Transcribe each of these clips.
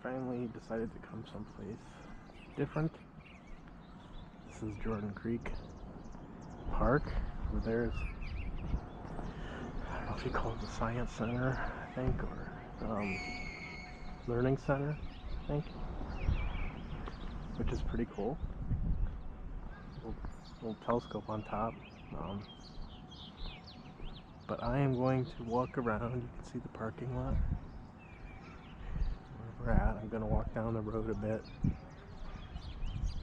finally decided to come someplace different. This is Jordon Creek Park. Over there's, I don't know if you call it the Science Center, I think, or Learning Center, I think, which is pretty cool. Little telescope on top. But I am going to walk around. You can see the parking lot where we're at. I'm going to walk down the road a bit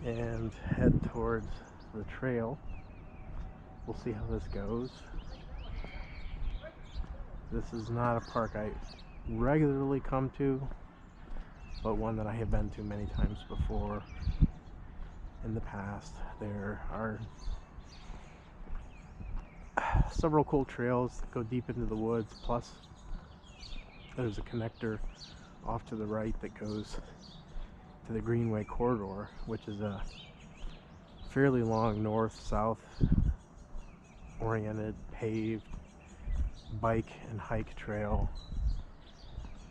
and head towards the trail. We'll see how this goes. This is not a park I regularly come to, but one that I have been to many times before in the past. There are several cool trails that go deep into the woods, plus there's a connector off to the right that goes to the Greenway Corridor, which is a fairly long north-south oriented paved bike and hike trail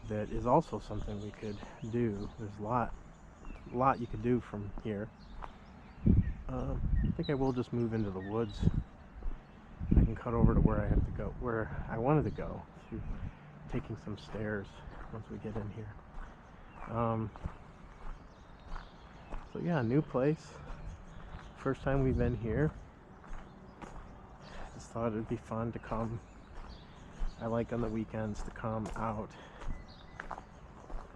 that is also something we could do. There's a lot you could do from here. I think I will just move into the woods. I can cut over to where I have to go, where I wanted to go, through taking some stairs once we get in here. So yeah, new place. First time we've been here. Just thought it'd be fun to come. I like on the weekends to come out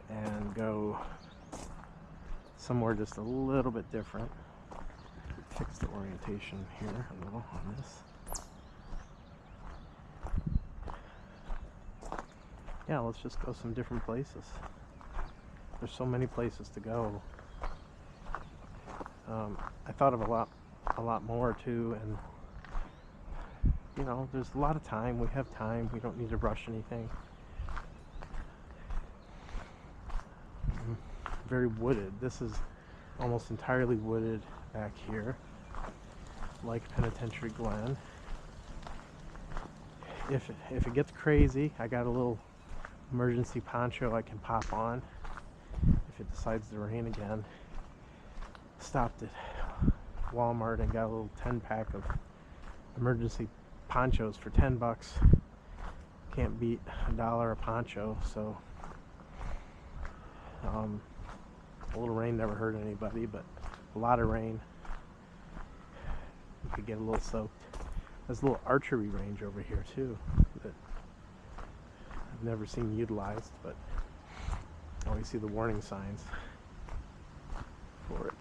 and go somewhere just a little bit different. Fix the orientation here a little on this. Yeah, let's just go some different places. There's so many places to go. I thought of a lot more too, and you know, there's a lot of time. We have time. We don't need to rush anything. Very wooded. This is almost entirely wooded back here, like Penitentiary Glen. If it gets crazy, I got a little emergency poncho I can pop on if it decides to rain again. Stopped at Walmart and got a little 10-pack of emergency ponchos for $10. Can't beat $1 a poncho, so a little rain never hurt anybody, but a lot of rain, you could get a little soaked. There's a little archery range over here too that I've never seen utilized, but I always see the warning signs for it.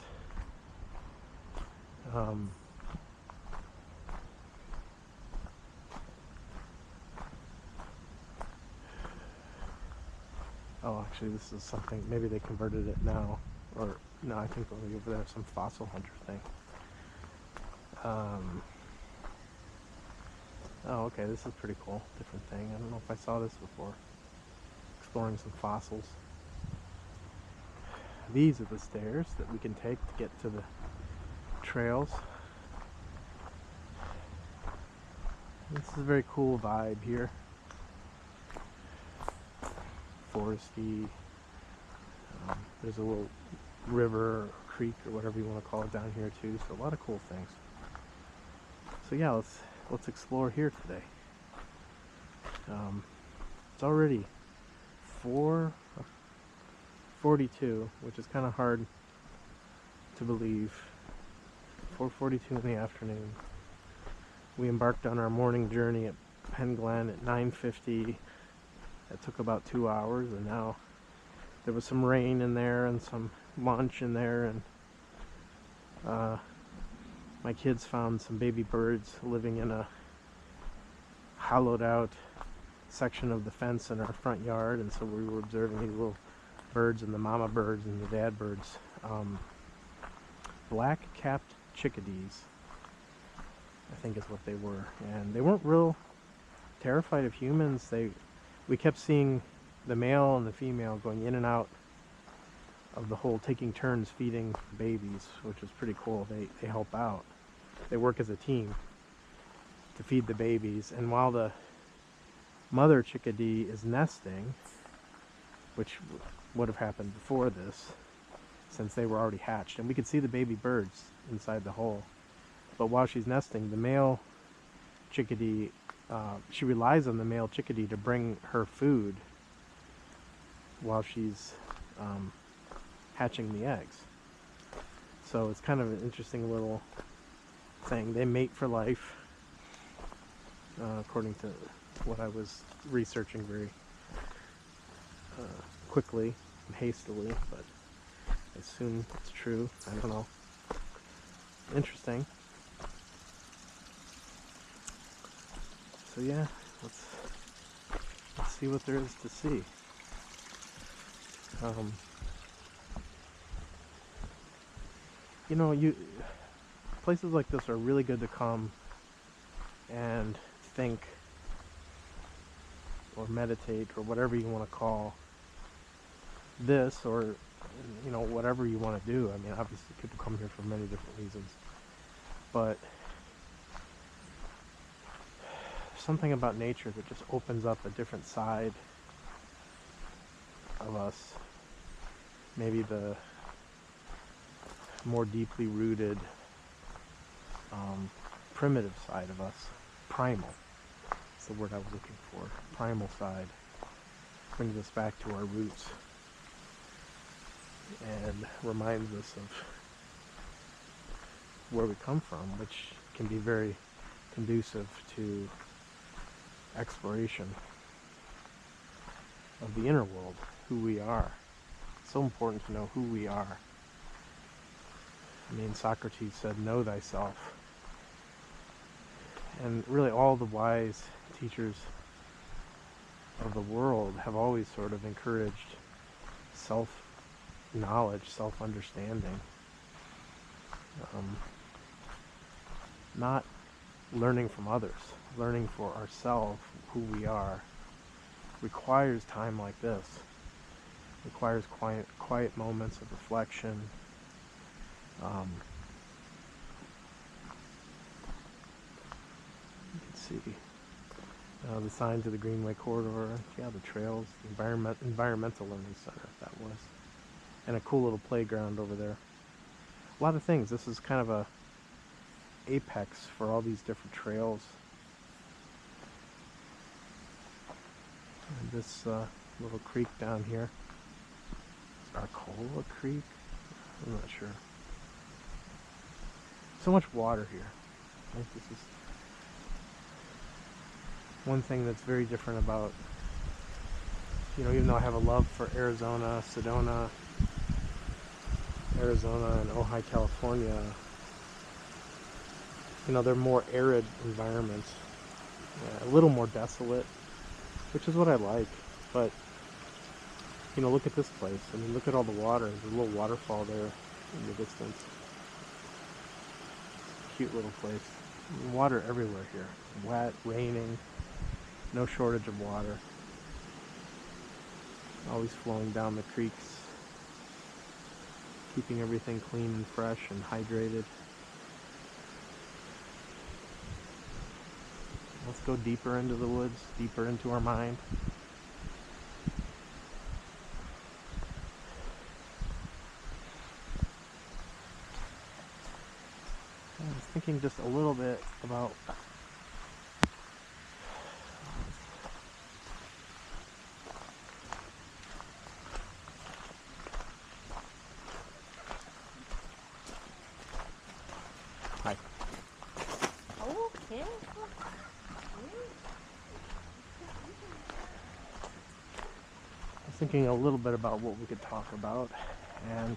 Oh, actually, this is something, maybe they converted it now, or no, I think over there, some fossil hunter thing. Oh, okay, this is pretty cool, different thing. I don't know if I saw this before. Exploring some fossils. These are the stairs that we can take to get to the trails. This is a very cool vibe here. Foresty. There's a little river or creek or whatever you want to call it down here too, so a lot of cool things. So yeah, let's explore here today. It's already 4:42, which is kind of hard to believe. 4:42 in the afternoon. We embarked on our morning journey at Penn Glen at 9:50. It took about 2 hours, and now there was some rain in there and some lunch in there, and my kids found some baby birds living in a hollowed out section of the fence in our front yard, and so we were observing these little birds, and the mama birds and the dad birds. Black-capped chickadees, I think is what they were, and they weren't real terrified of humans. We kept seeing the male and the female going in and out of the hole, taking turns feeding babies, which is pretty cool. They help out. They work as a team to feed the babies, and while the mother chickadee is nesting, which would have happened before this, since they were already hatched. And we could see the baby birds inside the hole. But while she's nesting, the male chickadee, she relies on the male chickadee to bring her food while she's hatching the eggs. So it's kind of an interesting little thing. They mate for life, according to what I was researching very quickly and hastily, but I assume it's true. I don't know. Interesting. So yeah, let's see what there is to see. You know, places like this are really good to come and think or meditate or whatever you want to call this, or you know, whatever you want to do. I mean, obviously people come here for many different reasons, but there's something about nature that just opens up a different side of us, maybe the more deeply rooted primitive side of us. Primal, that's the word I was looking for. Primal side brings us back to our roots and reminds us of where we come from, which can be very conducive to exploration of the inner world, who we are. It's so important to know who we are. I mean, Socrates said, know thyself. And really all the wise teachers of the world have always sort of encouraged self-knowledge, self-understanding. Not learning from others, learning for ourselves who we are, requires time like this. Requires quiet moments of reflection. You can see the signs of the Greenway Corridor. Yeah, the trails, the environmental learning center, that was. And a cool little playground over there. A lot of things. This is kind of a apex for all these different trails. And this little creek down here. Arcola Creek? I'm not sure. So much water here. I think this is one thing that's very different about, you know, even though I have a love for Arizona, Sedona, Arizona, and Ojai, California, you know, they're more arid environments, a little more desolate, which is what I like. But you know, look at this place. I mean, look at all the water. There's a little waterfall there in the distance. Cute little place. Water everywhere here. Wet, raining, no shortage of water. Always flowing down the creeks, keeping everything clean and fresh and hydrated. Let's go deeper into the woods, deeper into our mind. I was thinking just a little bit about hi. Okay. I was thinking a little bit about what we could talk about, and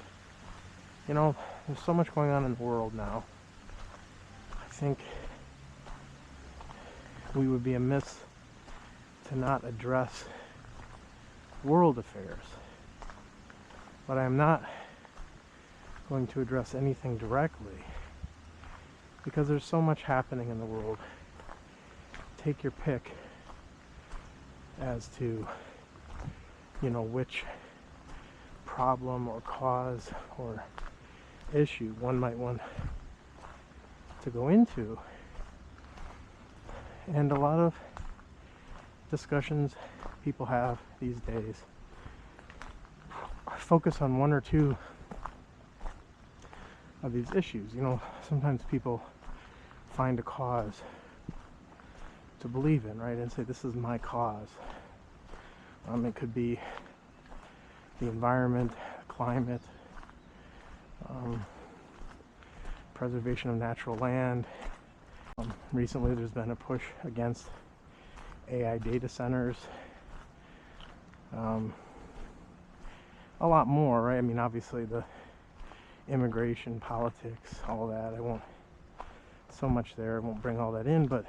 you know, there's so much going on in the world now. I think we would be amiss to not address world affairs. But I am not going to address anything directly because there's so much happening in the world. Take your pick as to, you know, which problem or cause or issue one might want to go into. And a lot of discussions people have these days focus on one or two of these issues. Sometimes people find a cause to believe in, right, and say, this is my cause. It could be the environment, climate, preservation of natural land. Recently there's been a push against AI data centers. A lot more, right? Obviously the immigration, politics, all that. I won't so much there. I won't bring all that in, but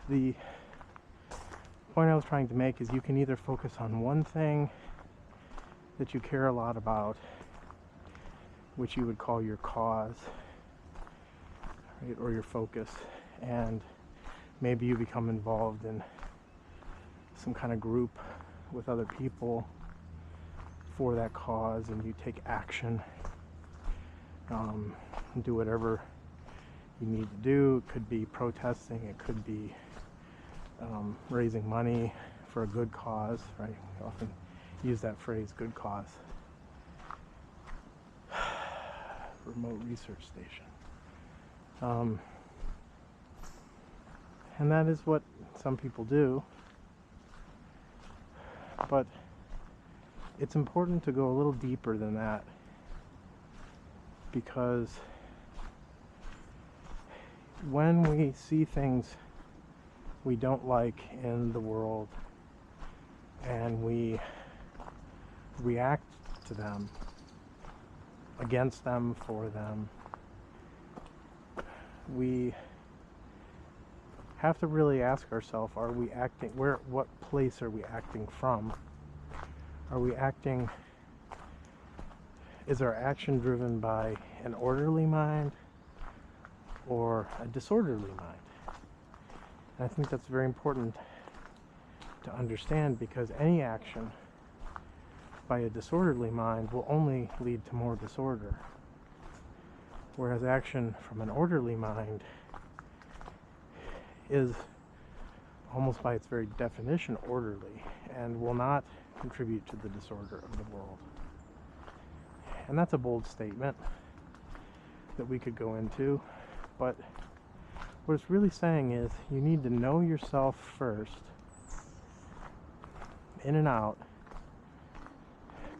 the point I was trying to make is you can either focus on one thing that you care a lot about, which you would call your cause, right, or your focus, and maybe you become involved in some kind of group with other people for that cause, and you take action, do whatever you need to do. It could be protesting, it could be raising money for a good cause, right? I often use that phrase, good cause. Remote research station. And that is what some people do. But it's important to go a little deeper than that, because when we see things we don't like in the world and we react to them, against them, for them, we have to really ask ourselves, are we acting, what place are we acting from? Are we acting, is our action driven by an orderly mind or a disorderly mind? And I think that's very important to understand, because any action by a disorderly mind will only lead to more disorder, whereas action from an orderly mind is almost by its very definition orderly and will not contribute to the disorder of the world. And that's a bold statement that we could go into, but what it's really saying is you need to know yourself first, in and out,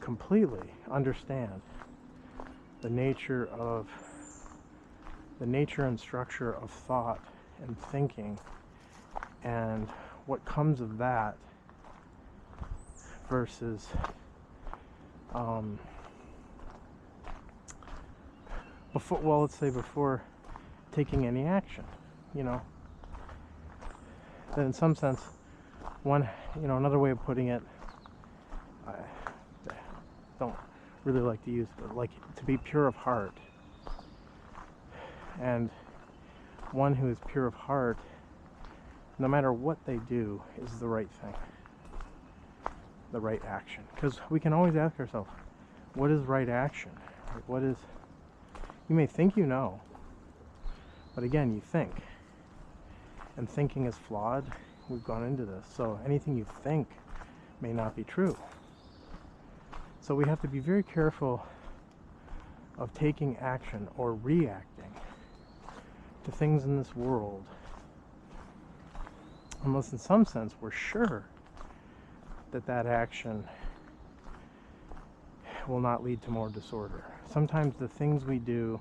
completely understand the nature and structure of thought and thinking, and what comes of that versus before taking any action, then in some sense, another way of putting it, I don't really like to use, but like to be pure of heart. And one who is pure of heart, no matter what they do, is the right thing, the right action. Because we can always ask ourselves, what is right action? What is, you may think you know, but again, you think. And thinking is flawed. We've gone into this. So anything you think may not be true. So we have to be very careful of taking action or reacting to things in this world, unless in some sense we're sure that that action will not lead to more disorder. Sometimes the things we do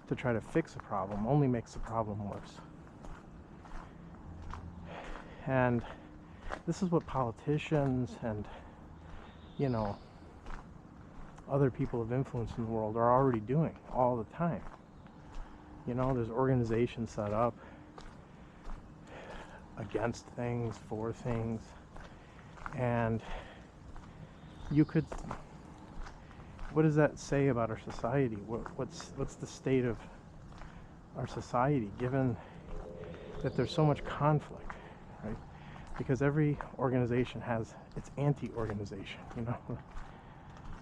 to try to fix a problem only makes the problem worse. And this is what politicians and, other people of influence in the world are already doing all the time. There's organizations set up against things, for things, and what does that say about our society? What's the state of our society, given that there's so much conflict, right? Because every organization has its anti-organization,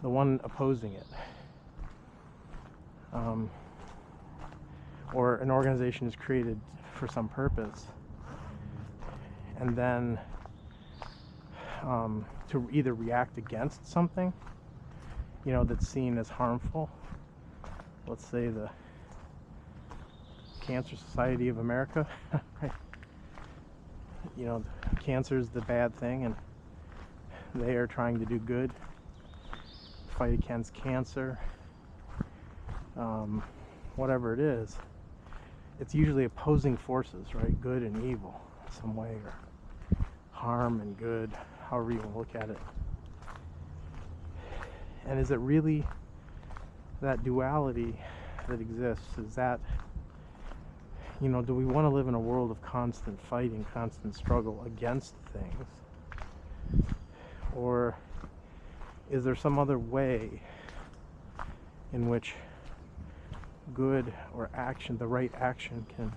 the one opposing it. Or an organization is created for some purpose, and then to either react against something, you know, that's seen as harmful. Let's say the Cancer Society of America, right? You know, cancer is the bad thing, and they are trying to do good, fight against cancer, whatever it is. It's usually opposing forces, right? Good and evil in some way, or harm and good, however you want to look at it. And is it really that duality that exists? Is that, you know, do we want to live in a world of constant fighting, constant struggle against things? Or is there some other way in which good or action, the right action, can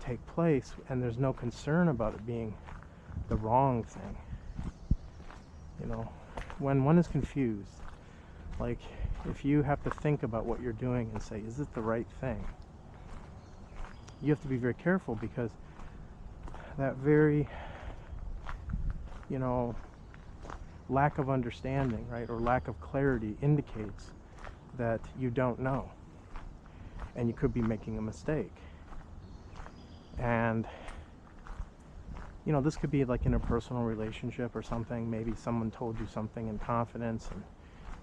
take place, and there's no concern about it being the wrong thing? You know, when one is confused, like if you have to think about what you're doing and say, is it the right thing? You have to be very careful, because that very, you know, lack of understanding, right, or lack of clarity indicates that you don't know, and you could be making a mistake. And you know, this could be like in a personal relationship or something. Maybe someone told you something in confidence and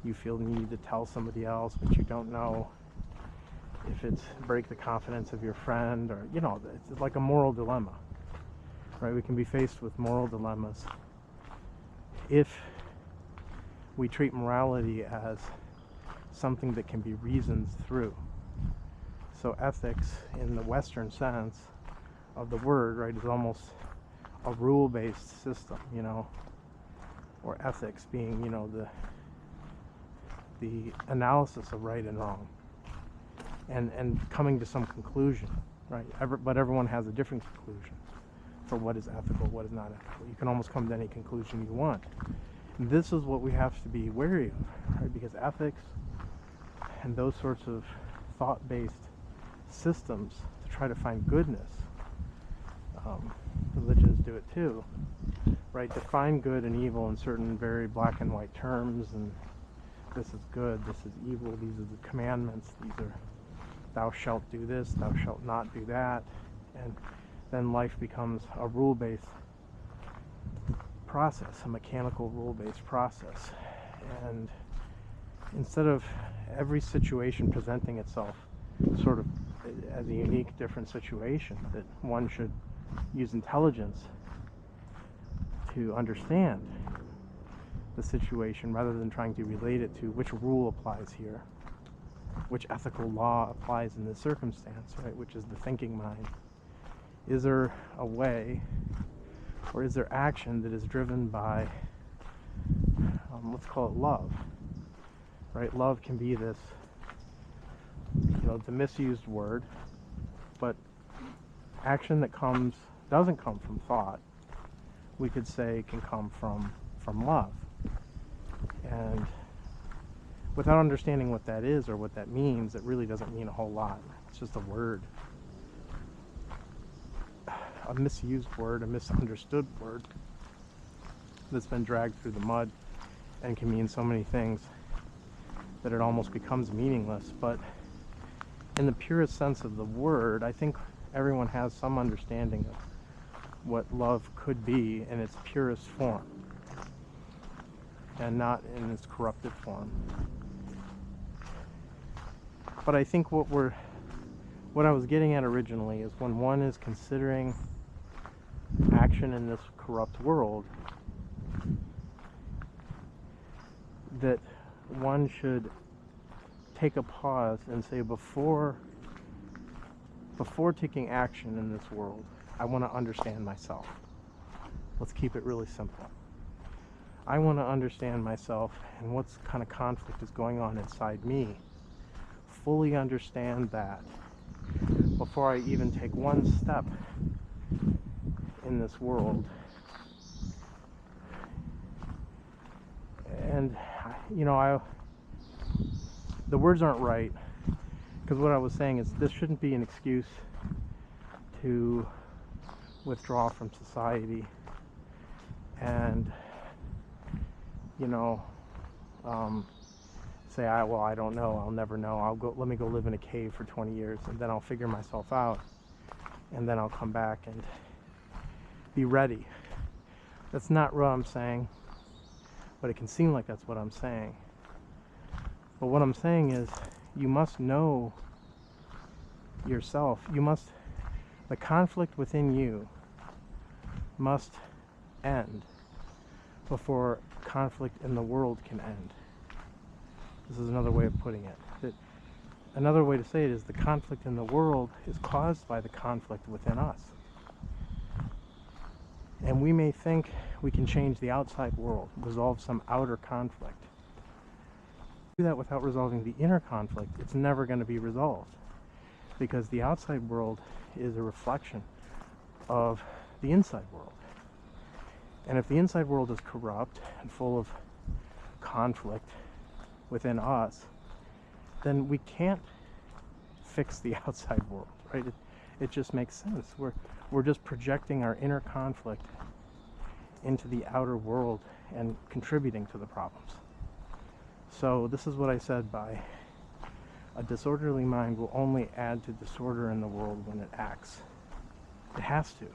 you feel you need to tell somebody else, but you don't know if it's break the confidence of your friend, or, you know, it's like a moral dilemma, right? We can be faced with moral dilemmas if we treat morality as something that can be reasoned through. So ethics, in the Western sense of the word, right, is almost a rule-based system, you know, or ethics being, you know, the analysis of right and wrong, and coming to some conclusion, right? But everyone has a different conclusion for what is ethical, what is not ethical. You can almost come to any conclusion you want. And this is what we have to be wary of, right? Because ethics and those sorts of thought-based systems to try to find goodness, religions do it too, right? Define good and evil in certain very black and white terms, and this is good, this is evil, these are the commandments, these are, thou shalt do this, thou shalt not do that. And then life becomes a rule-based process, a mechanical rule-based process. And instead of every situation presenting itself sort of as a unique, different situation, that one should use intelligence to understand the situation rather than trying to relate it to which rule applies here, which ethical law applies in this circumstance, right, which is the thinking mind. Is there a way, or is there action that is driven by, let's call it love, right? Love can be this, you know, it's a misused word, but action that doesn't come from thought, we could say can come from love. And without understanding what that is or what that means, it really doesn't mean a whole lot. It's just a word. A misused word, a misunderstood word that's been dragged through the mud and can mean so many things that it almost becomes meaningless. But in the purest sense of the word, I think everyone has some understanding of what love could be in its purest form, and not in its corrupted form. But I think what I was getting at originally is, when one is considering action in this corrupt world, that one should take a pause and say, before taking action in this world, I want to understand myself. Let's keep it really simple. I want to understand myself and what kind of conflict is going on inside me. Fully understand that before I even take one step in this world. And, you know, the words aren't right, because what I was saying is this shouldn't be an excuse to withdraw from society and you know, say, well, I don't know, I'll never know, let me go live in a cave for 20 years and then I'll figure myself out and then I'll come back and be ready. That's not what I'm saying, but it can seem like that's what I'm saying. But what I'm saying is, you must know yourself. The conflict within you must end before conflict in the world can end. This is another way of putting it. Another way to say it is, the conflict in the world is caused by the conflict within us. And we may think we can change the outside world, resolve some outer conflict. Do that without resolving the inner conflict, it's never going to be resolved, because the outside world is a reflection of the inside world. And if the inside world is corrupt and full of conflict within us, then we can't fix the outside world, right? It just makes sense. We're just projecting our inner conflict into the outer world and contributing to the problems. So this is what I said by a disorderly mind will only add to disorder in the world when it acts. It has to,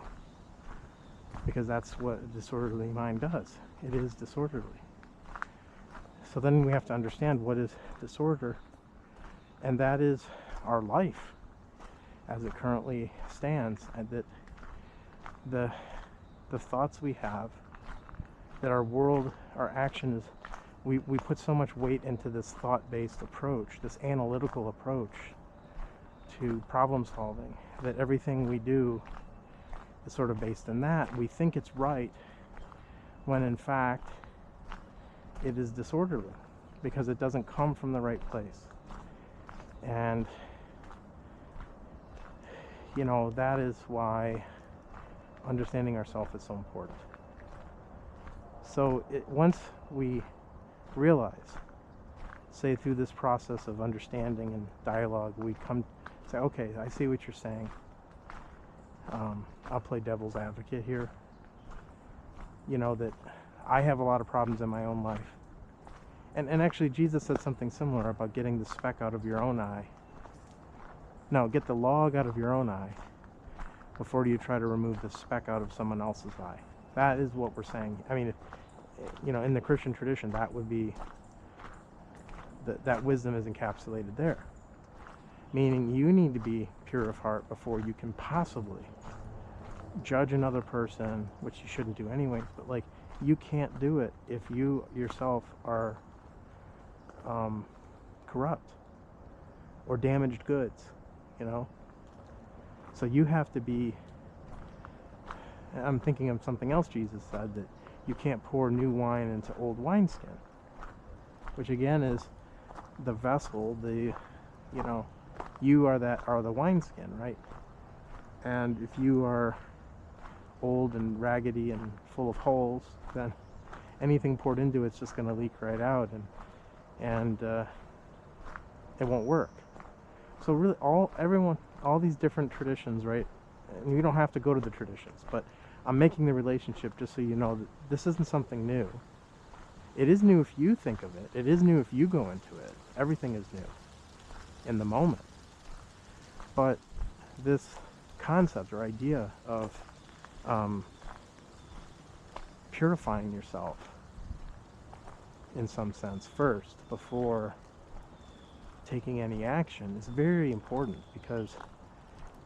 because that's what a disorderly mind does. It is disorderly. So then we have to understand what is disorder, and that is our life as it currently stands, and that the thoughts we have, that our world, our action is, we put so much weight into this thought-based approach, this analytical approach to problem solving, that everything we do is sort of based in that. We think it's right, when in fact it is disorderly, because it doesn't come from the right place. And you know, that is why understanding ourselves is so important. So once we realize, say through this process of understanding and dialogue, we come say, okay, I see what you're saying. I'll play devil's advocate here. You know, that I have a lot of problems in my own life. And actually Jesus said something similar about getting the speck out of your own eye. No, get the log out of your own eye before you try to remove the speck out of someone else's eye. That is what we're saying. I mean, you know, in the Christian tradition, that would be, that wisdom is encapsulated there. Meaning you need to be pure of heart before you can possibly judge another person, which you shouldn't do anyways, but like, you can't do it if you yourself are corrupt or damaged goods, you know? So you have to be, I'm thinking of something else Jesus said, that you can't pour new wine into old wineskin, which again is the vessel, you know, you are the wineskin, right? And if you are old and raggedy and full of holes, then anything poured into it's just going to leak right out, and it won't work. So really, all these different traditions, right? And you don't have to go to the traditions, but I'm making the relationship just so you know that this isn't something new. It is new if you think of it. It is new if you go into it. Everything is new in the moment. But this concept or idea of purifying yourself in some sense first before taking any action is very important, because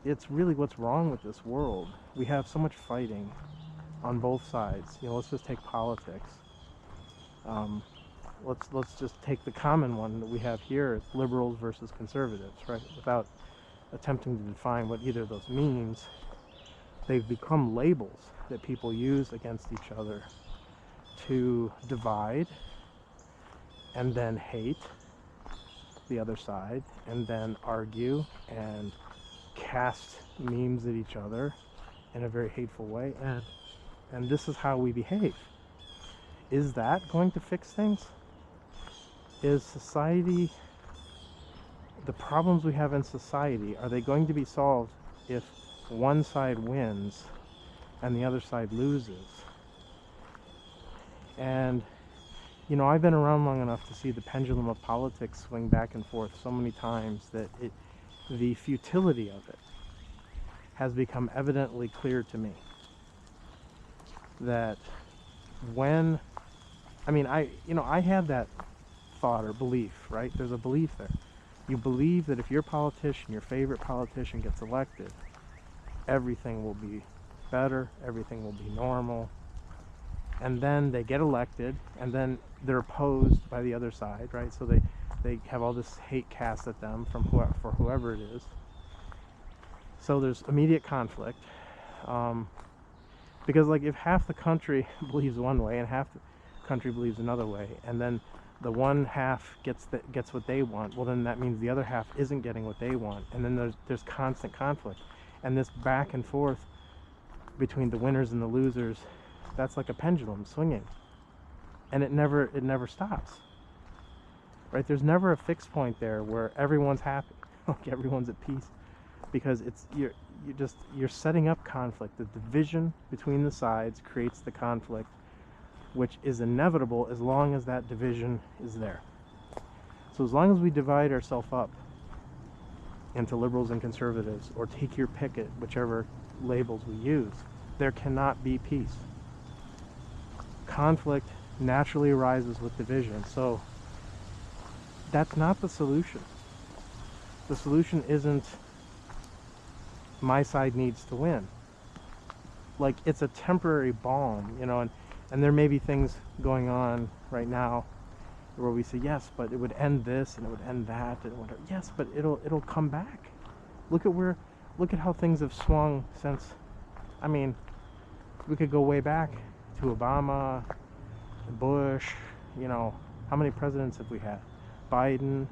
it's really what's wrong with this world. We have so much fighting on both sides. You know, let's just take politics. Let's just take the common one that we have here, liberals versus conservatives, right? Without attempting to define what either of those means, they've become labels that people use against each other to divide and then hate the other side and then argue and cast memes at each other in a very hateful way, and this is how we behave. Is that going to fix things? Is society, the problems we have in society, are they going to be solved if one side wins and the other side loses? And I've been around long enough to see the pendulum of politics swing back and forth so many times that the futility of it has become evidently clear to me. That when, I had that thought or belief, right? There's a belief there. You believe that if your politician, your favorite politician, gets elected, everything will be better, everything will be normal. And then they get elected, and then they're opposed by the other side, right? So they have all this hate cast at them from whoever it is. So there's immediate conflict. Because like if half the country believes one way and half the country believes another way, and then the one half gets what they want, well then that means the other half isn't getting what they want, and then there's constant conflict, and this back and forth between the winners and the losers, that's like a pendulum swinging, and it never stops, right? There's never a fixed point there where everyone's happy, like everyone's at peace, because you're setting up conflict. The division between the sides creates the conflict, which is inevitable as long as that division is there. So as long as we divide ourselves up into liberals and conservatives, or take your pick at whichever labels we use, there cannot be peace. Conflict naturally arises with division. So that's not the solution. The solution isn't my side needs to win. Like, it's a temporary balm, and there may be things going on right now where we say, yes, but it would end this and it would end that and whatever. Yes, but it'll come back. Look at how things have swung since. We could go way back to Obama, Bush, how many presidents have we had? Biden,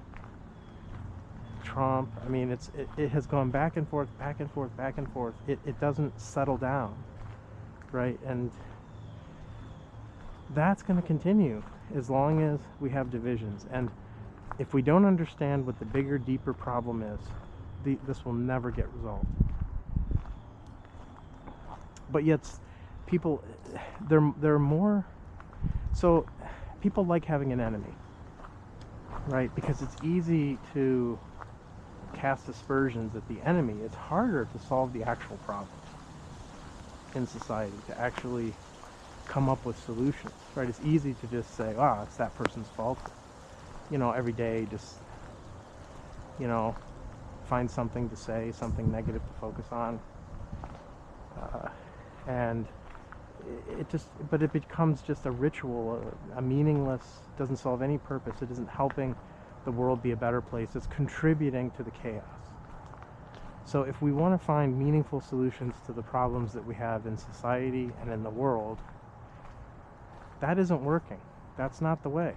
Trump. It has gone back and forth, back and forth, back and forth. It doesn't settle down, right? And that's going to continue as long as we have divisions. And if we don't understand what the bigger, deeper problem is, this will never get resolved. But yet, people, they're more. So, people like having an enemy, right? Because it's easy to cast aspersions at the enemy. It's harder to solve the actual problem in society, to actually come up with solutions, right? It's easy to just say, it's that person's fault. Every day just, find something to say, something negative to focus on. And but it becomes just a ritual, a meaningless, doesn't solve any purpose. It isn't helping the world be a better place. It's contributing to the chaos. So if we want to find meaningful solutions to the problems that we have in society and in the world, that isn't working. That's not the way.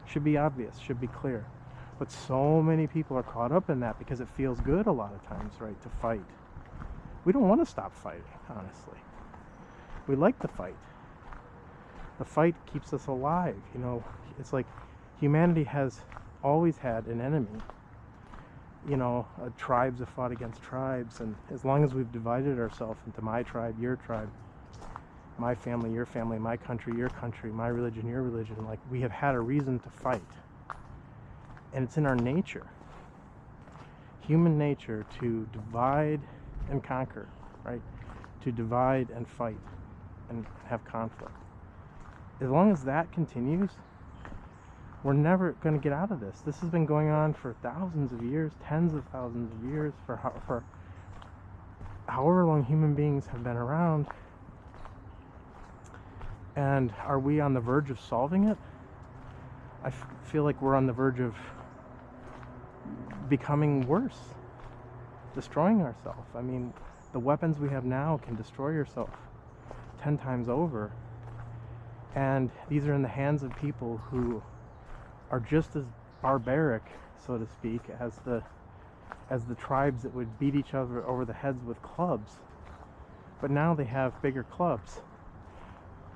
Should be obvious, should be clear. But so many people are caught up in that because it feels good a lot of times, right, to fight. We don't want to stop fighting, honestly. We like the fight. The fight keeps us alive. It's like humanity has always had an enemy. Tribes have fought against tribes, and as long as we've divided ourselves into my tribe, your tribe, my family, your family, my country, your country, my religion, your religion, like, we have had a reason to fight. And it's in our nature, human nature, to divide and conquer, right? To divide and fight and have conflict. As long as that continues, we're never going to get out of this. This has been going on for thousands of years, tens of thousands of years, for however long human beings have been around. And are we on the verge of solving it? I feel like we're on the verge of becoming worse, destroying ourselves. The weapons we have now can destroy yourself 10 times over. And these are in the hands of people who are just as barbaric, so to speak, as the tribes that would beat each other over the heads with clubs. But now they have bigger clubs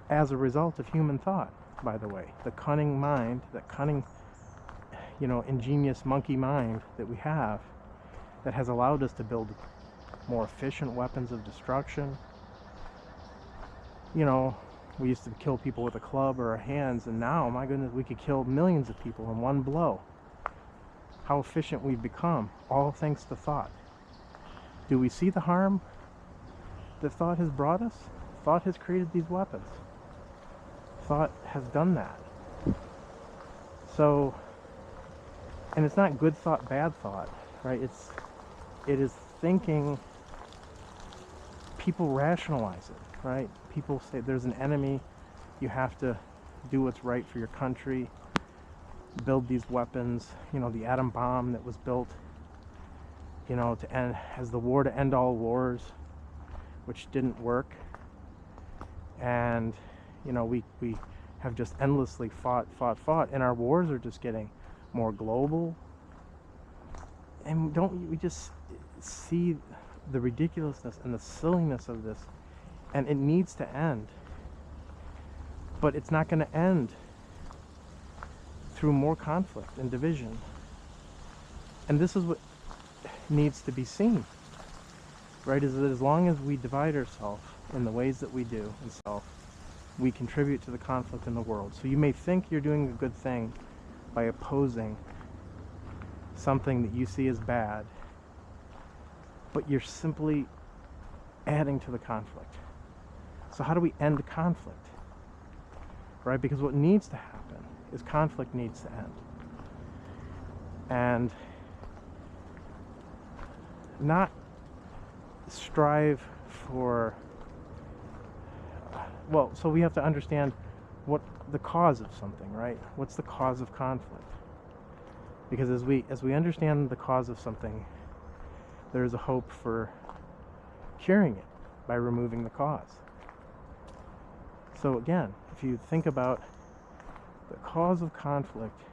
as a result of human thought, by the way. The cunning mind, that cunning, ingenious monkey mind that we have, that has allowed us to build more efficient weapons of destruction. We used to kill people with a club or our hands, and now, my goodness, we could kill millions of people in one blow. How efficient we've become, all thanks to thought. Do we see the harm that thought has brought us? Thought has created these weapons. Thought has done that. So, and it's not good thought, bad thought, right? It is thinking. People rationalize it, right? People say there's an enemy, you have to do what's right for your country, build these weapons, the atom bomb that was built, to end, as the war to end all wars, which didn't work. And, we have just endlessly fought, and our wars are just getting more global. And don't we just see the ridiculousness and the silliness of this? And it needs to end. But it's not going to end through more conflict and division. And this is what needs to be seen, right? Is that as long as we divide ourselves in the ways that we do in self, we contribute to the conflict in the world. So you may think you're doing a good thing by opposing something that you see as bad, but you're simply adding to the conflict. So how do we end conflict? Right? Because what needs to happen is conflict needs to end. And not strive for, so we have to understand what the cause of something, right? What's the cause of conflict? Because as we understand the cause of something, there is a hope for curing it by removing the cause. So again, if you think about the cause of conflict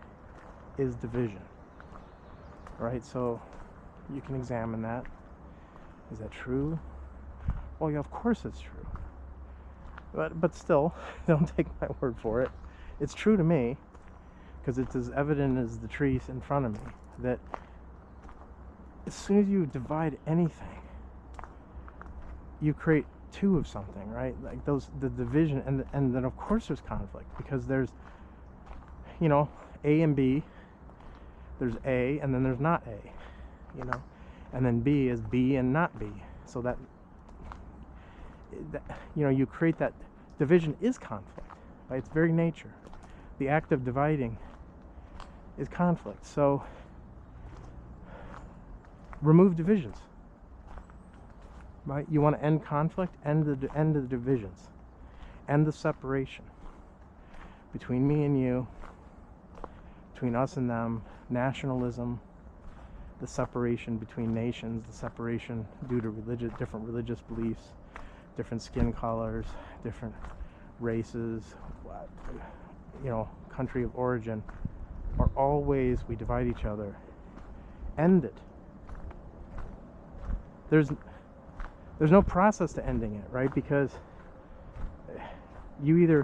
is division, right? So you can examine that. Is that true? Well, yeah, of course it's true. But still, don't take my word for it. It's true to me, because it's as evident as the trees in front of me, that as soon as you divide anything, you create two of something, right? Like the division, and then of course there's conflict, because there's, A and B, there's A, and then there's not A, and then B is B and not B. So that you create that division is conflict by its very nature. The act of dividing is conflict. So remove divisions, right? You want to end conflict, end the divisions, end the separation between me and you, between us and them, nationalism, the separation between nations, the separation due to different religious beliefs, different skin colors, different races, country of origin, are all ways we divide each other. End it. There's no process to ending it, right? Because you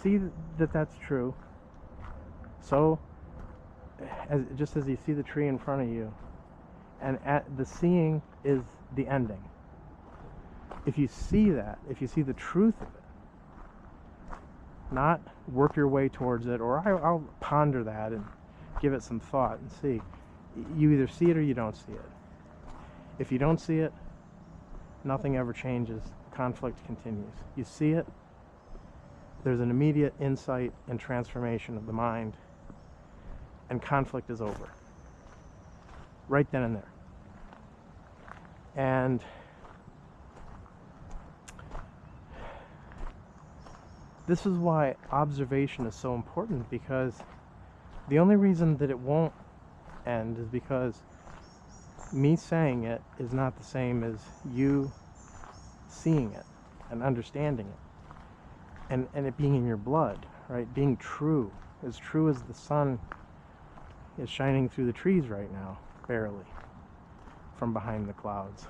see that that's true, so just as you see the tree in front of you, and the seeing is the ending. If you see that, if you see the truth of it, not work your way towards it, or I'll ponder that and give it some thought and see. You either see it or you don't see it. If you don't see it, nothing ever changes. Conflict continues. You see it, there's an immediate insight and transformation of the mind, and conflict is over. Right then and there. And this is why observation is so important, because the only reason that it won't end is because me saying it is not the same as you seeing it and understanding it, and it being in your blood, right? Being true, as the sun is shining through the trees right now, barely, from behind the clouds.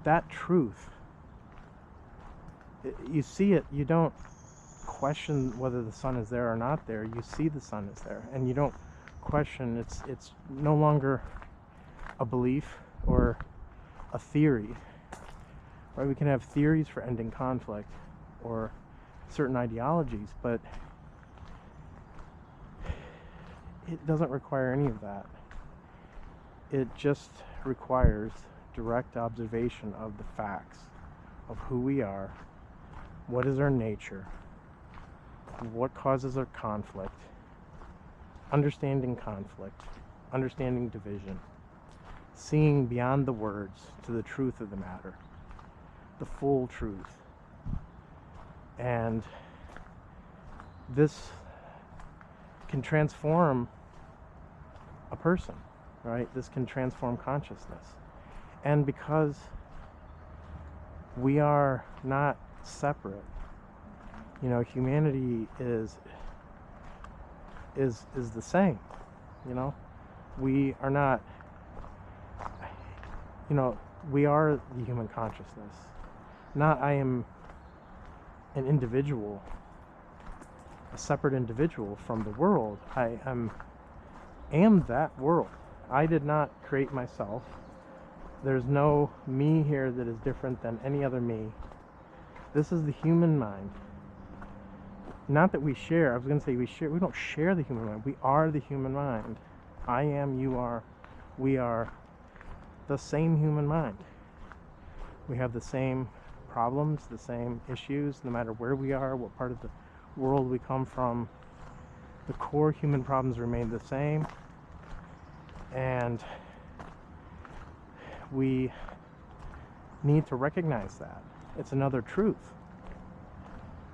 That truth, you see it, you don't question whether the sun is there or not there. You see the sun is there, and you don't question. It's no longer a belief or a theory, right? We can have theories for ending conflict, or certain ideologies, but it doesn't require any of that. It just requires direct observation of the facts of who we are, what is our nature, what causes our conflict, understanding division, seeing beyond the words to the truth of the matter, the full truth. And this can transform a person, right? This can transform consciousness. And because we are not separate, you know, humanity is the same, you know? We are not, you know, we are the human consciousness. Not I am an individual, a separate individual from the world. I am that world. I did not create myself. There's no me here that is different than any other me. This is the human mind. Not that we share. I was going to say we don't share the human mind. We are the human mind. I am, you are, we are the same human mind. We have the same problems, the same issues, no matter where we are, what part of the world we come from. The core human problems remain the same, and we need to recognize that. It's another truth.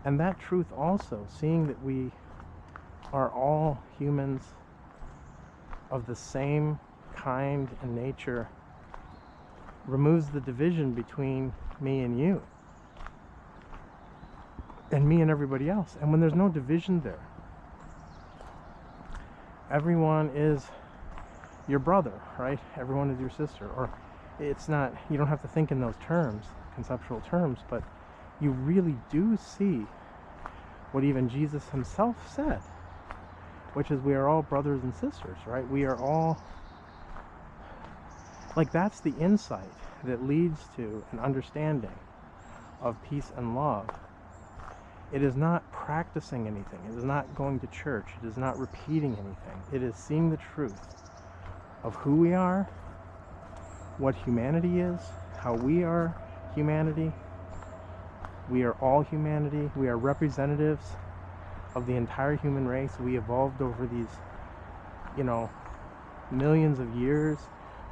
And that truth also, seeing that we are all humans of the same kind and nature, removes the division between me and you, and me and everybody else. And when there's no division there, everyone is your brother, right? Everyone is your sister. Or it's not, you don't have to think in those terms, conceptual terms, but you really do see what even Jesus himself said, which is we are all brothers and sisters, right? We are all, like, that's the insight that leads to an understanding of peace and love. It is not practicing anything. It is not going to church. It is not repeating anything. It is seeing the truth of who we are, what humanity is, how we are humanity. We are all humanity. We are representatives of the entire human race. We evolved over these, you know, millions of years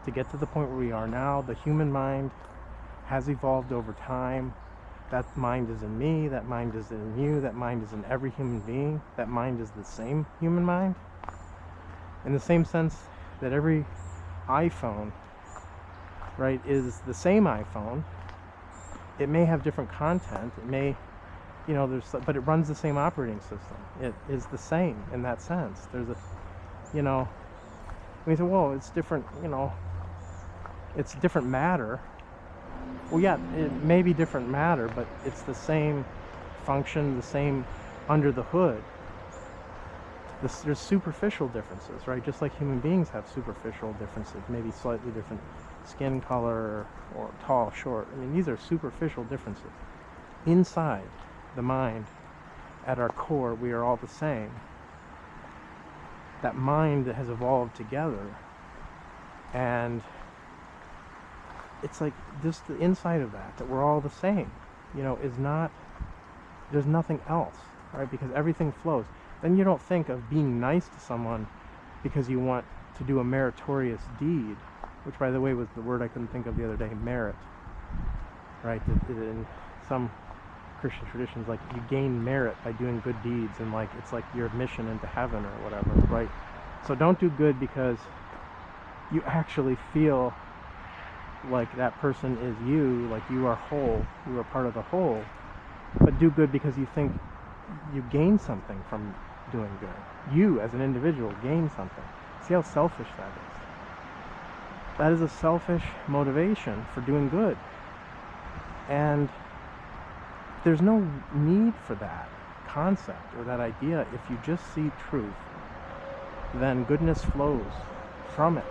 to get to the point where we are now. The human mind has evolved over time. That mind is in me, that mind is in you, that mind is in every human being. That mind is the same human mind. In the same sense that every iPhone, right, is the same iPhone. It may have different content, it may, you know, but it runs the same operating system. It is the same in that sense. There's a, you know, we say, well, it's different, you know, it's different matter. Well, yeah, it may be different matter, but it's the same function, the same under the hood. There's superficial differences, right? Just like human beings have superficial differences, maybe slightly different skin color or tall, short. I mean, these are superficial differences. Inside the mind, at our core, we are all the same. That mind that has evolved together, and it's like just the inside of that we're all the same, you know, is not, there's nothing else, right? Because everything flows. Then you don't think of being nice to someone because you want to do a meritorious deed, which, by the way, was the word I couldn't think of the other day, merit, right? In some Christian traditions, like, you gain merit by doing good deeds, and like it's like your admission into heaven or whatever, right? So don't do good because you actually feel like that person is you, like you are whole, you are part of the whole, but do good because you think you gain something from doing good. You, as an individual, gain something. See how selfish that is? That is a selfish motivation for doing good. And there's no need for that concept or that idea. If you just see truth, then goodness flows from it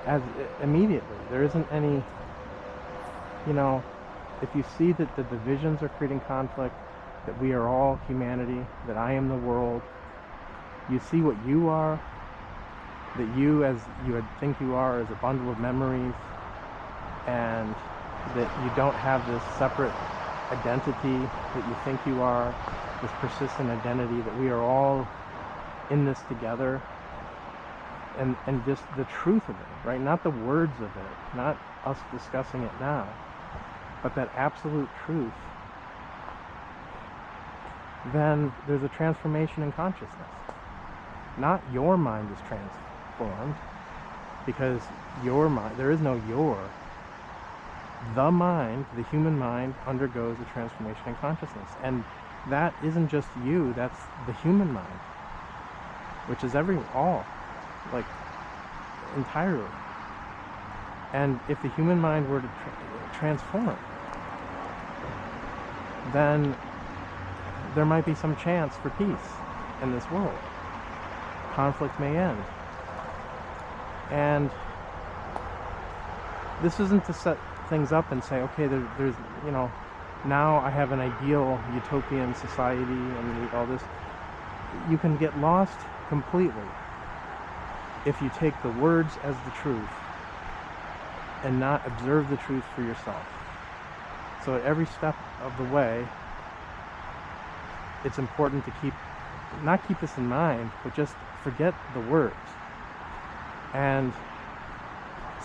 as immediately. There isn't any, you know, if you see that the divisions are creating conflict, that we are all humanity, that I am the world. You see what you are, that you, as you would think you are, is a bundle of memories, and that you don't have this separate identity that you think you are, this persistent identity, that we are all in this together, and just the truth of it, right? Not the words of it, not us discussing it now, but that absolute truth. Then there's a transformation in consciousness. Not your mind is transformed, because your mind, there is no your. The mind, the human mind, undergoes a transformation in consciousness. And that isn't just you, that's the human mind, which is all, like, entirely. And if the human mind were to transform, then there might be some chance for peace in this world. Conflict may end. And this isn't to set things up and say, okay, there's, now I have an ideal utopian society and all this. You can get lost completely if you take the words as the truth and not observe the truth for yourself. So at every step of the way, it's important to not keep this in mind, but just forget the words and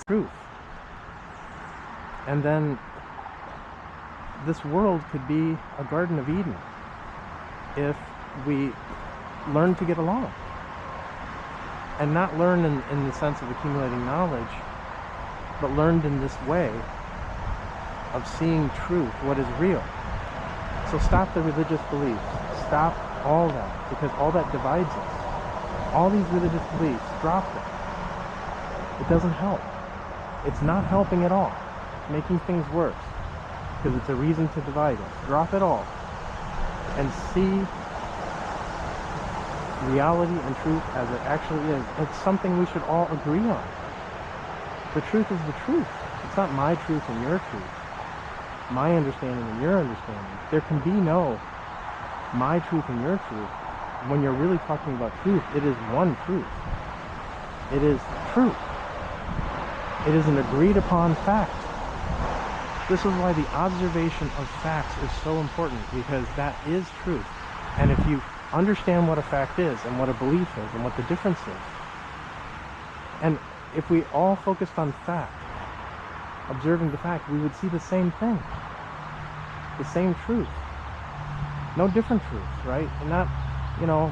truth. And then this world could be a Garden of Eden if we learn to get along. And not learn in the sense of accumulating knowledge, but learned in this way of seeing truth, what is real. So stop the religious beliefs. Stop all that, because all that divides us. All these religious beliefs, drop them. It doesn't help. It's not helping at all. It's making things worse, because it's a reason to divide us. Drop it all and see reality and truth as it actually is. It's something we should all agree on. The truth is the truth. It's not my truth and your truth, my understanding and your understanding. There can be no my truth and your truth. When you're really talking about truth, it is one truth. It is truth. It is an agreed upon fact. This is why the observation of facts is so important, because that is truth. And if you understand what a fact is and what a belief is and what the difference is, and if we all focused on fact, observing the fact, we would see the same thing, the same truth, no different truth, right? And not,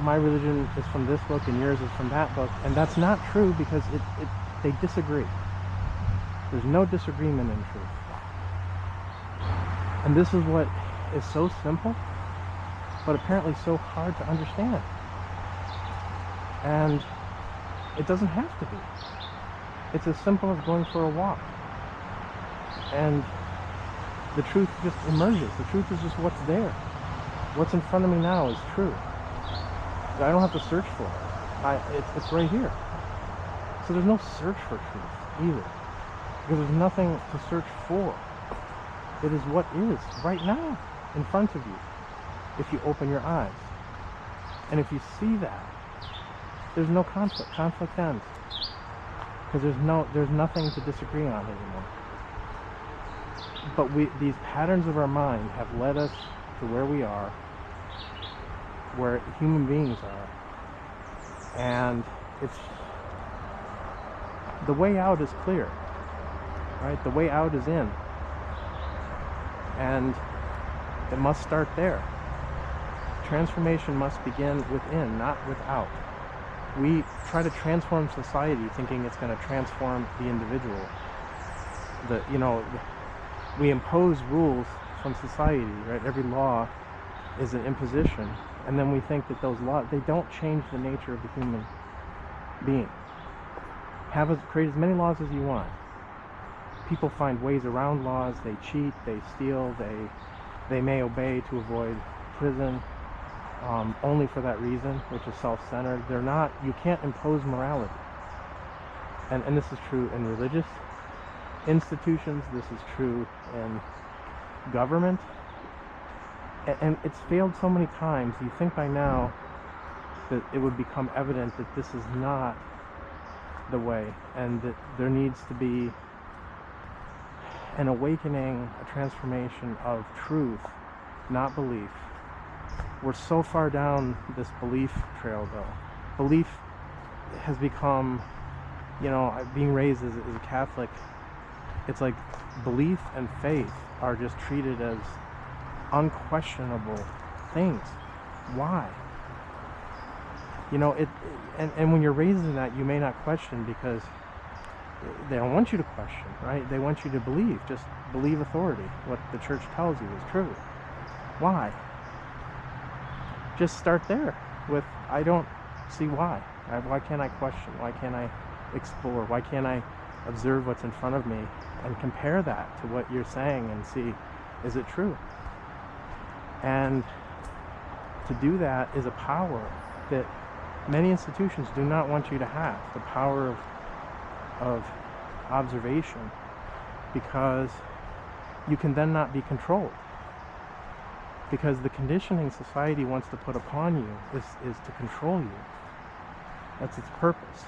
my religion is from this book and yours is from that book, and that's not true, because they disagree. There's no disagreement in truth. And this is what is so simple, but apparently so hard to understand. And it doesn't have to be. It's as simple as going for a walk. And the truth just emerges. The truth is just what's there. What's in front of me now is true. I don't have to search for it. It's right here. So there's no search for truth either, because there's nothing to search for. It is what is right now in front of you, if you open your eyes. And if you see that, there's no conflict. Conflict ends, because there's nothing to disagree on anymore. But these patterns of our mind have led us to where we are, where human beings are, and the way out is clear, right? The way out is in, and it must start there. Transformation must begin within, not without. We try to transform society thinking it's going to transform the individual. We impose rules from society, right? Every law is an imposition, and then we think that those laws, they don't change the nature of the human being. Create as many laws as you want. People find ways around laws. They cheat, they steal, they may obey to avoid prison, only for that reason, which is self-centered. You can't impose morality. And this is true in religious institutions. This is true in government. And it's failed so many times. You think by now that it would become evident that this is not the way, and that there needs to be an awakening, a transformation of truth, not belief. We're so far down this belief trail, though. Belief has become, being raised as a Catholic, it's like belief and faith are just treated as unquestionable things. Why? And when you're raised in that, you may not question because they don't want you to question, right? They want you to believe. Just believe authority. What the church tells you is true. Why? Just start there with, I don't see why. Why can't I question? Why can't I explore? Why can't I observe what's in front of me and compare that to what you're saying and see, is it true? And to do that is a power that many institutions do not want you to have, the power of observation, because you can then not be controlled. Because the conditioning society wants to put upon you is to control you. That's its purpose.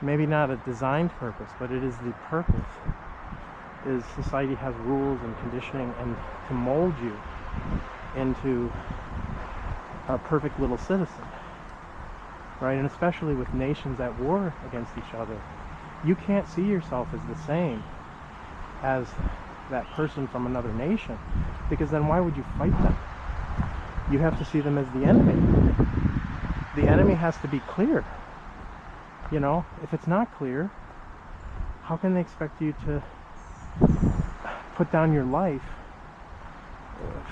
Maybe not a designed purpose, but it is the purpose. Is society has rules and conditioning and to mold you into a perfect little citizen, right? And especially with nations at war against each other, you can't see yourself as the same as that person from another nation, because then why would you fight them? You have to see them as the enemy. The enemy has to be clear. If it's not clear, how can they expect you to put down your life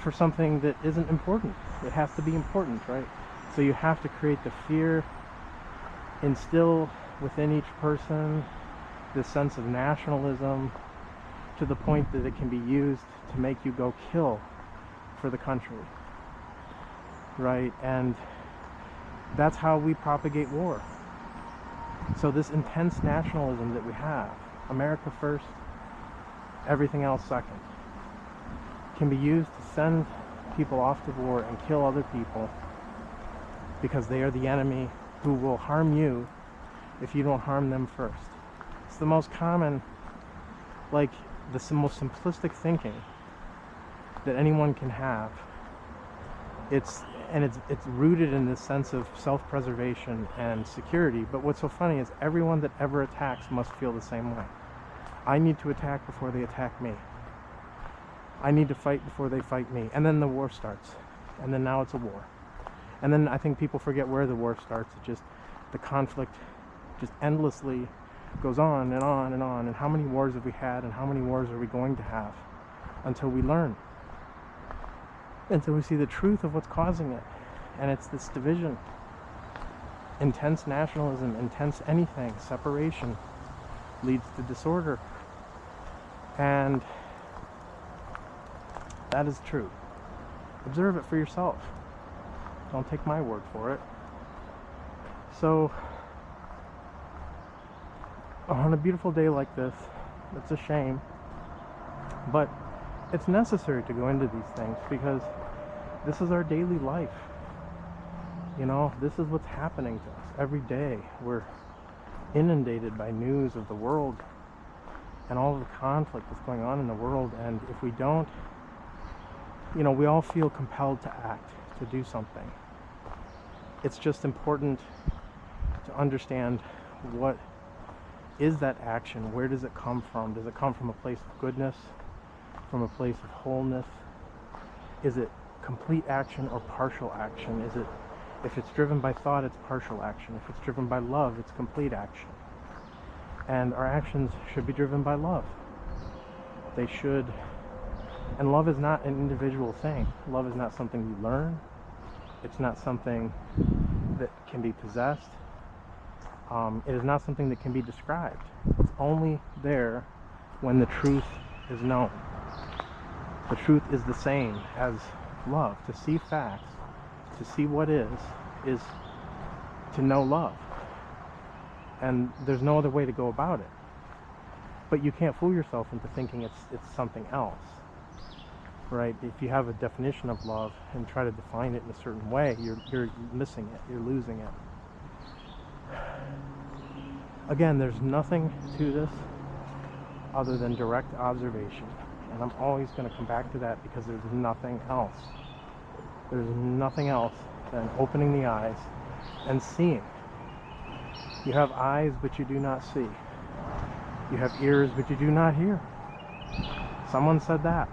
for something that isn't important? It has to be important, right? So you have to create the fear, instill within each person this sense of nationalism to the point that it can be used to make you go kill for the country, right? And that's how we propagate war. So this intense nationalism that we have, America first, everything else second, can be used to send people off to war and kill other people because they are the enemy who will harm you if you don't harm them first. It's the most common, the most simplistic thinking that anyone can have. It's rooted in this sense of self-preservation and security. But what's so funny is everyone that ever attacks must feel the same way. I need to attack before they attack me. I need to fight before they fight me. And then the war starts. And then now it's a war. And then I think people forget where the war starts. The conflict just endlessly goes on and on and on. And how many wars have we had, and how many wars are we going to have until we learn? Until we see the truth of what's causing it. And it's this division. Intense nationalism, intense anything, separation leads to disorder. And that is true. Observe it for yourself. Don't take my word for it. So, on a beautiful day like this, it's a shame, but it's necessary to go into these things because this is our daily life. This is what's happening to us every day. We're inundated by news of the world and all of the conflict that's going on in the world, and if we don't, we all feel compelled to act, to do something. It's just important to understand what is that action, where does it come from? Does it come from a place of goodness, from a place of wholeness? Is it complete action or partial action? If it's driven by thought, it's partial action. If it's driven by love, it's complete action. And our actions should be driven by love. They should. And love is not an individual thing. Love is not something you learn. It's not something that can be possessed. It is not something that can be described. It's only there when the truth is known. The truth is the same as love. To see facts, to see what is to know love. And there's no other way to go about it. But you can't fool yourself into thinking it's something else. right? If you have a definition of love and try to define it in a certain way, you're missing it, you're losing it. Again, there's nothing to this other than direct observation. And I'm always going to come back to that because there's nothing else. There's nothing else than opening the eyes and seeing. You have eyes, but you do not see. You have ears, but you do not hear. Someone said that.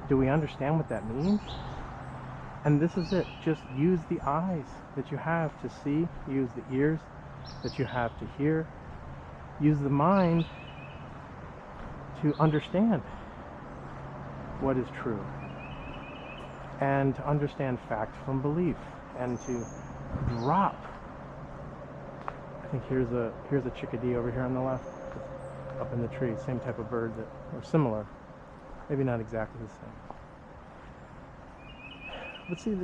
Do we understand what that means? And this is it. Just use the eyes that you have to see. Use the ears that you have to hear. Use the mind to understand what is true. And to understand fact from belief. And to drop. I think here's a chickadee over here on the left. Up in the tree. Same type of bird that, or similar. Maybe not exactly the same. But see,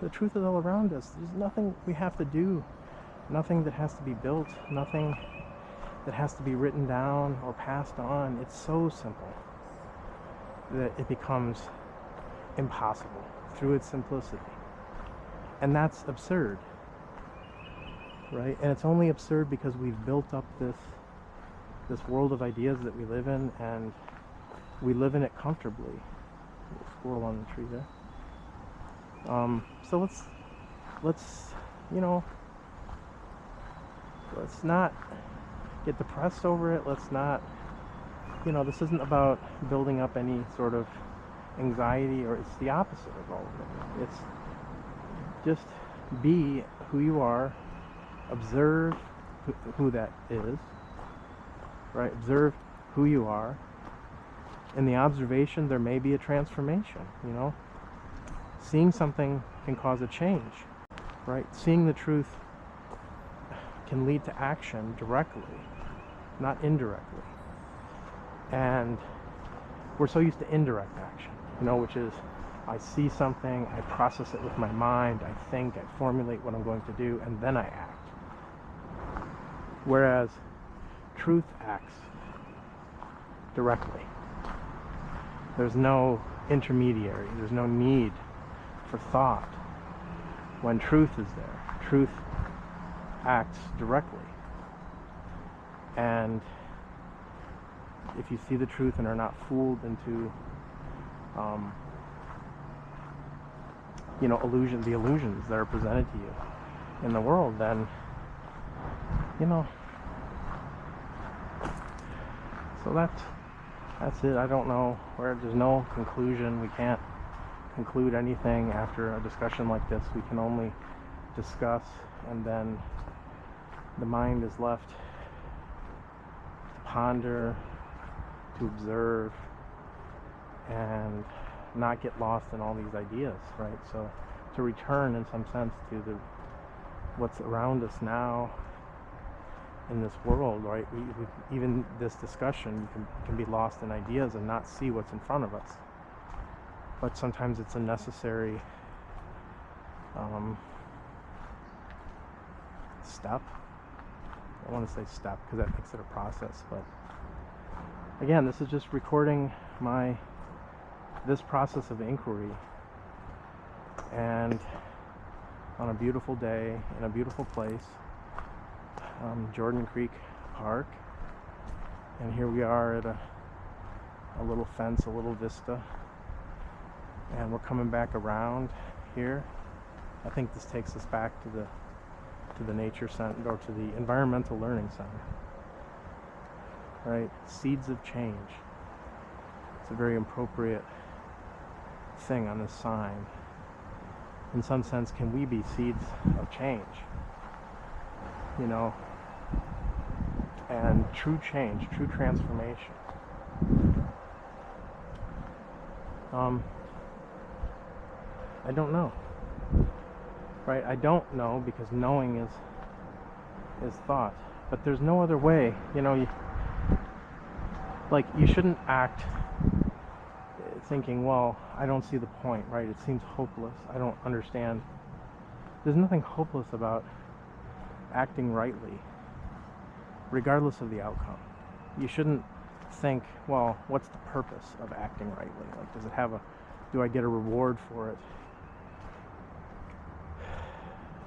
the truth is all around us. There's nothing we have to do. Nothing that has to be built. Nothing that has to be written down or passed on. It's so simple that it becomes impossible through its simplicity. And that's absurd. Right? And it's only absurd because we've built up this world of ideas that we live in, and we live in it comfortably. Little squirrel on the tree there. So let's let's not get depressed over it. Let's not, this isn't about building up any sort of anxiety, or it's the opposite of all of it. It's just be who you are, observe who that is, right? Observe who you are. In the observation, there may be a transformation, Seeing something can cause a change, right? Seeing the truth can lead to action directly, not indirectly. And we're so used to indirect action, which is I see something, I process it with my mind, I think, I formulate what I'm going to do, and then I act. Whereas truth acts directly. There's no intermediary, there's no need for thought. When truth is there, truth acts directly. And if you see the truth and are not fooled into the illusions that are presented to you in the world, then so that's it. I don't know where, there's no conclusion. We can't conclude anything after a discussion like this. We can only discuss, and then the mind is left to ponder, to observe, and not get lost in all these ideas, right? So to return in some sense to what's around us now in this world, right? We even this discussion can be lost in ideas and not see what's in front of us. But sometimes it's a necessary step. I don't want to say step because that makes it a process, but again, this is just recording this process of inquiry, and on a beautiful day in a beautiful place, Jordon Creek Park, and here we are at a little fence, a little vista, and we're coming back around here. I think this takes us back to the nature center, or to the environmental learning center, right? Seeds of change. It's a very appropriate thing on this sign. In some sense, can we be seeds of change? And true change, true transformation. I don't know. Right? I don't know, because knowing is thought. But there's no other way. You shouldn't act thinking, well, I don't see the point, right? It seems hopeless. I don't understand. There's nothing hopeless about acting rightly, regardless of the outcome. You shouldn't think, well, what's the purpose of acting rightly? Like, does it have do I get a reward for it?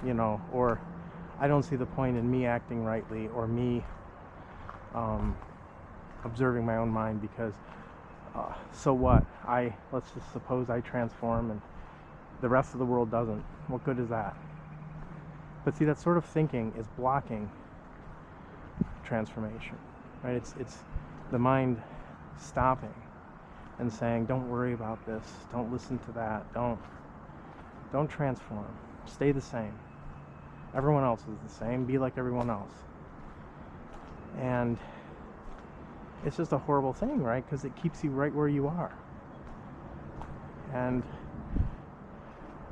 You know, or I don't see the point in me acting rightly, or me observing my own mind, because so what? Let's just suppose I transform and the rest of the world doesn't. What good is that? But see, that sort of thinking is blocking transformation, right? It's the mind stopping and saying, don't worry about this, don't listen to that, don't transform, stay the same. Everyone else is the same, be like everyone else. And it's just a horrible thing, right? Because it keeps you right where you are. And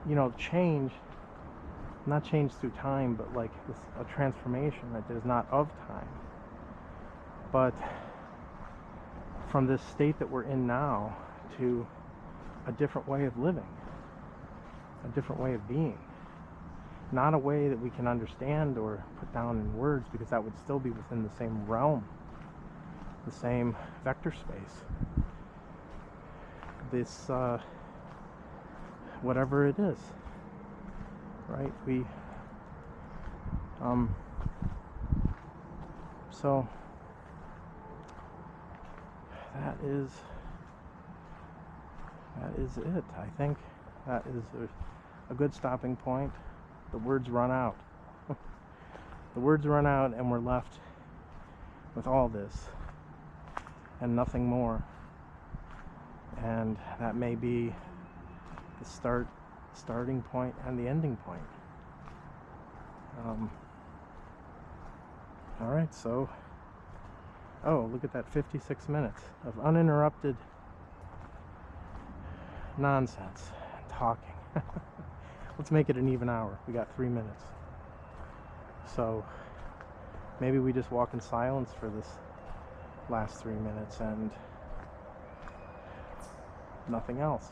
you know, change, not change through time, but like a transformation that is not of time, but from this state that we're in now to a different way of living, a different way of being. Not a way that we can understand or put down in words, because that would still be within the same realm, the same vector space. This, whatever it is, right? So that is it. I think that is a good stopping point. The words run out. The words run out, and we're left with all this and nothing more. And that may be the starting point and the ending point. All right, so look at that, 56 minutes of uninterrupted nonsense and talking. Let's make it an even hour. We got 3 minutes. So maybe we just walk in silence for this last 3 minutes and nothing else.